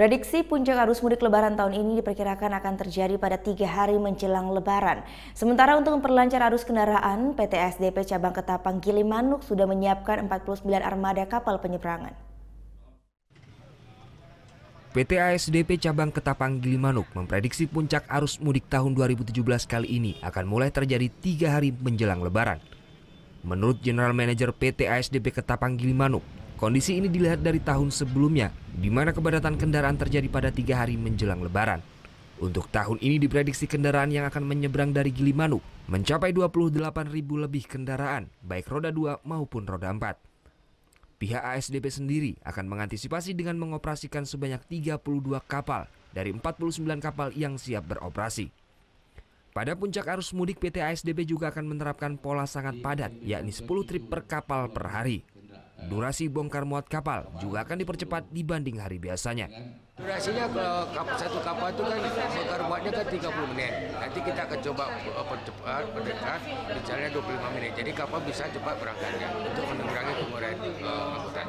Prediksi puncak arus mudik Lebaran tahun ini diperkirakan akan terjadi pada 3 hari menjelang Lebaran. Sementara untuk memperlancar arus kendaraan, PT ASDP Cabang Ketapang Gilimanuk sudah menyiapkan 49 armada kapal penyeberangan. PT ASDP Cabang Ketapang Gilimanuk memprediksi puncak arus mudik tahun 2017 kali ini akan mulai terjadi 3 hari menjelang Lebaran. Menurut General Manager PT ASDP Ketapang Gilimanuk, kondisi ini dilihat dari tahun sebelumnya, di mana kepadatan kendaraan terjadi pada 3 hari menjelang Lebaran. Untuk tahun ini diprediksi kendaraan yang akan menyeberang dari Gilimanuk mencapai 28.000 lebih kendaraan, baik roda 2 maupun roda 4. Pihak ASDP sendiri akan mengantisipasi dengan mengoperasikan sebanyak 32 kapal dari 49 kapal yang siap beroperasi. Pada puncak arus mudik, PT ASDP juga akan menerapkan pola sangat padat, yakni 10 trip per kapal per hari. Durasi bongkar muat kapal juga akan dipercepat dibanding hari biasanya. Durasinya kalau satu kapal itu kan bongkar muatnya kan 30 menit. Nanti kita akan coba percepat, mendekat, misalnya 25 menit. Jadi kapal bisa cepat berangkatnya untuk mengurangi pengurangan angkutan.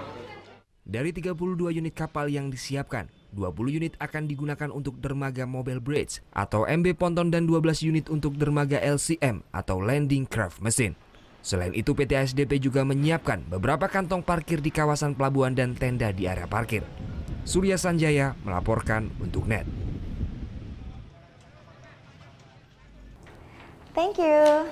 Dari 32 unit kapal yang disiapkan, 20 unit akan digunakan untuk dermaga Mobile Bridge atau MB Ponton dan 12 unit untuk dermaga LCM atau Landing Craft Machine. Selain itu, PT ASDP juga menyiapkan beberapa kantong parkir di kawasan pelabuhan dan tenda di area parkir. Surya Sanjaya melaporkan untuk NET. Thank you.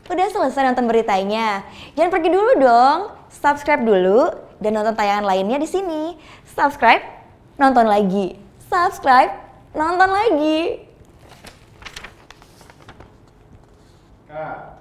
Udah selesai nonton beritanya? Jangan pergi dulu dong. Subscribe dulu dan nonton tayangan lainnya di sini. Subscribe, nonton lagi. Subscribe, nonton lagi. Kak.